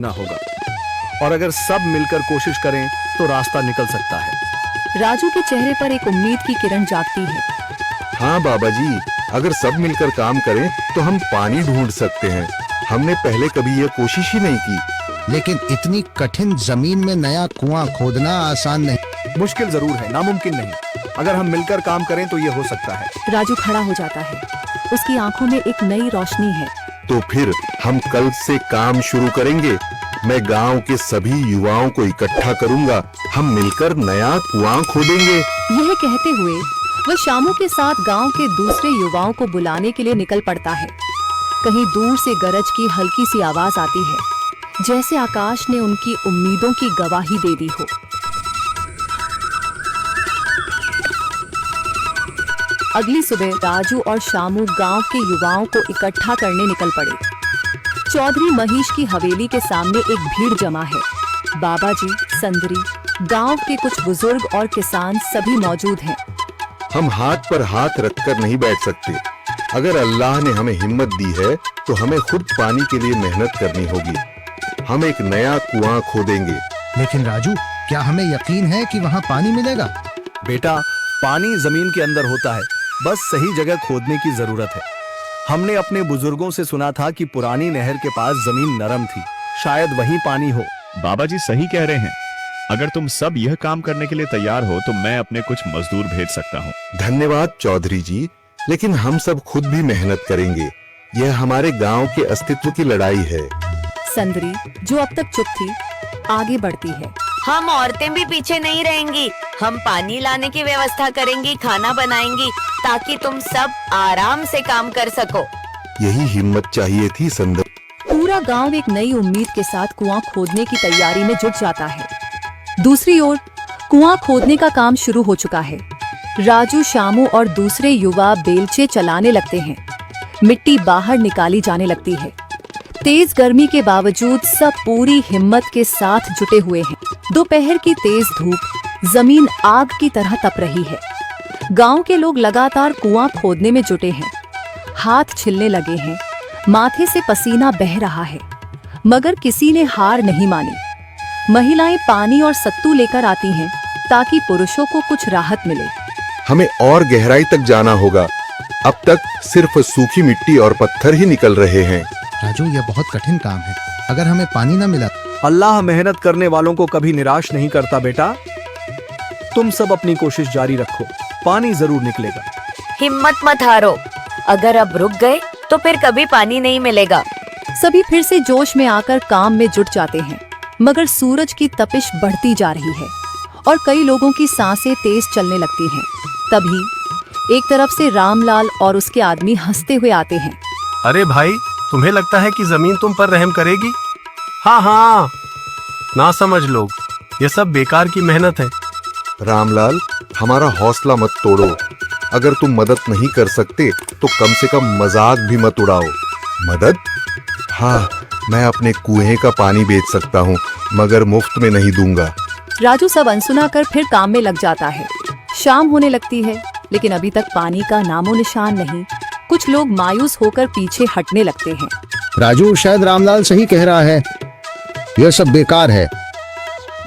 ना होगा, और अगर सब मिलकर कोशिश करें तो रास्ता निकल सकता है। राजू के चेहरे पर एक उम्मीद की किरण जागती है। हाँ बाबा जी, अगर सब मिलकर काम करें तो हम पानी ढूंढ सकते हैं। हमने पहले कभी यह कोशिश ही नहीं की। लेकिन इतनी कठिन जमीन में नया कुआं खोदना आसान नहीं। मुश्किल जरूर है, नामुमकिन नहीं। अगर हम मिलकर काम करें तो ये हो सकता है। राजू खड़ा हो जाता है। उसकी आंखों में एक नई रोशनी है। तो फिर हम कल से काम शुरू करेंगे। मैं गांव के सभी युवाओं को इकट्ठा करूंगा। हम मिलकर नया कुआं खोदेंगे। यह कहते हुए वह शामू के साथ गांव के दूसरे युवाओं को बुलाने के लिए निकल पड़ता है। कहीं दूर से गरज की हल्की सी आवाज आती है, जैसे आकाश ने उनकी उम्मीदों की गवाही दे दी हो। अगली सुबह राजू और शामू गांव के युवाओं को इकट्ठा करने निकल पड़े। चौधरी महेश की हवेली के सामने एक भीड़ जमा है। बाबा जी, संदरी, गांव के कुछ बुजुर्ग और किसान सभी मौजूद हैं। हम हाथ पर हाथ रखकर नहीं बैठ सकते। अगर अल्लाह ने हमें हिम्मत दी है तो हमें खुद पानी के लिए मेहनत करनी होगी। हम एक नया कुआं खोदेंगे। लेकिन राजू, क्या हमें यकीन है कि वहाँ पानी मिलेगा? बेटा, पानी जमीन के अंदर होता है, बस सही जगह खोदने की जरूरत है। हमने अपने बुजुर्गों से सुना था कि पुरानी नहर के पास जमीन नरम थी, शायद वहीं पानी हो। बाबा जी सही कह रहे हैं। अगर तुम सब यह काम करने के लिए तैयार हो तो मैं अपने कुछ मजदूर भेज सकता हूँ। धन्यवाद चौधरी जी, लेकिन हम सब खुद भी मेहनत करेंगे। यह हमारे गांव के अस्तित्व की लड़ाई है। संदरी, जो अब तक चुप थी, आगे बढ़ती है। हम औरतें भी पीछे नहीं रहेंगी। हम पानी लाने की व्यवस्था करेंगी, खाना बनाएंगी, ताकि तुम सब आराम से काम कर सको। यही हिम्मत चाहिए थी संदर। पूरा गांव एक नई उम्मीद के साथ कुआं खोदने की तैयारी में जुट जाता है। दूसरी ओर कुआं खोदने का काम शुरू हो चुका है। राजू, शामू और दूसरे युवा बेलचे चलाने लगते हैं। मिट्टी बाहर निकाली जाने लगती है। तेज गर्मी के बावजूद सब पूरी हिम्मत के साथ जुटे हुए हैं। दोपहर की तेज धूप जमीन आग की तरह तप रही है। गांव के लोग लगातार कुआं खोदने में जुटे हैं। हाथ छिलने लगे हैं, माथे से पसीना बह रहा है, मगर किसी ने हार नहीं मानी। महिलाएं पानी और सत्तू लेकर आती हैं ताकि पुरुषों को कुछ राहत मिले। हमें और गहराई तक जाना होगा। अब तक सिर्फ सूखी मिट्टी और पत्थर ही निकल रहे हैं। राजू, यह बहुत कठिन काम है। अगर हमें पानी न मिला। अल्लाह मेहनत करने वालों को कभी निराश नहीं करता बेटा। तुम सब अपनी कोशिश जारी रखो, पानी जरूर निकलेगा। हिम्मत मत हारो। अगर अब रुक गए तो फिर कभी पानी नहीं मिलेगा। सभी फिर से जोश में आकर काम में जुट जाते हैं, मगर सूरज की तपिश बढ़ती जा रही है और कई लोगों की सांसें तेज चलने लगती हैं। तभी एक तरफ से रामलाल और उसके आदमी हंसते हुए आते हैं। अरे भाई, तुम्हें लगता है कि जमीन तुम पर रहम करेगी? हाँ हाँ, ना समझ लोग, ये सब बेकार की मेहनत है। रामलाल, हमारा हौसला मत तोड़ो। अगर तुम मदद नहीं कर सकते तो कम से कम मजाक भी मत उड़ाओ। मदद? हाँ, मैं अपने कुएं का पानी बेच सकता हूँ, मगर मुफ्त में नहीं दूंगा। राजू सब अनसुना कर फिर काम में लग जाता है। शाम होने लगती है, लेकिन अभी तक पानी का नामो निशान नहीं। कुछ लोग मायूस होकर पीछे हटने लगते हैं। राजू, शायद रामलाल सही कह रहा है। यह सब बेकार है।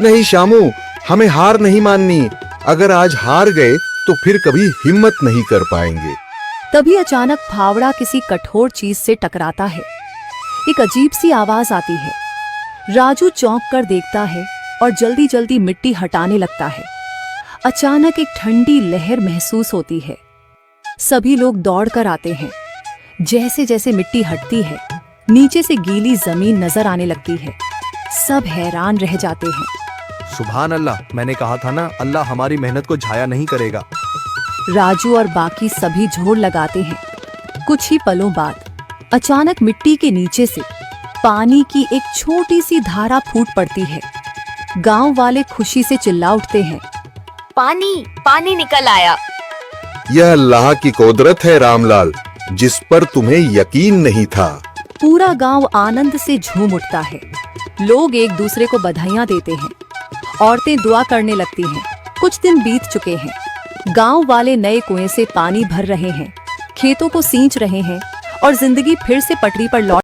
नहीं शामू, हमें हार नहीं माननी। अगर आज हार गए तो फिर कभी हिम्मत नहीं कर पाएंगे। तभी अचानक फावड़ा किसी कठोर चीज से टकराता है। एक अजीब सी आवाज आती है। राजू चौंक कर देखता है और जल्दी जल्दी मिट्टी हटाने लगता है। अचानक एक ठंडी लहर महसूस होती है। सभी लोग दौड़ कर आते हैं। जैसे जैसे मिट्टी हटती है, नीचे से गीली जमीन नजर आने लगती है। सब हैरान रह जाते हैं। सुभान अल्लाह, मैंने कहा था ना, अल्लाह हमारी मेहनत को झाया नहीं करेगा। राजू और बाकी सभी जोर लगाते हैं। कुछ ही पलों बाद अचानक मिट्टी के नीचे से पानी की एक छोटी सी धारा फूट पड़ती है। गांव वाले खुशी से चिल्ला उठते हैं। पानी, पानी निकल आया। यह अल्लाह की कुदरत है रामलाल, जिस पर तुम्हें यकीन नहीं था। पूरा गांव आनंद से झूम उठता है। लोग एक दूसरे को बधाइयां देते हैं। औरतें दुआ करने लगती हैं। कुछ दिन बीत चुके हैं। गांव वाले नए कुएं से पानी भर रहे हैं, खेतों को सींच रहे हैं और जिंदगी फिर से पटरी पर लौट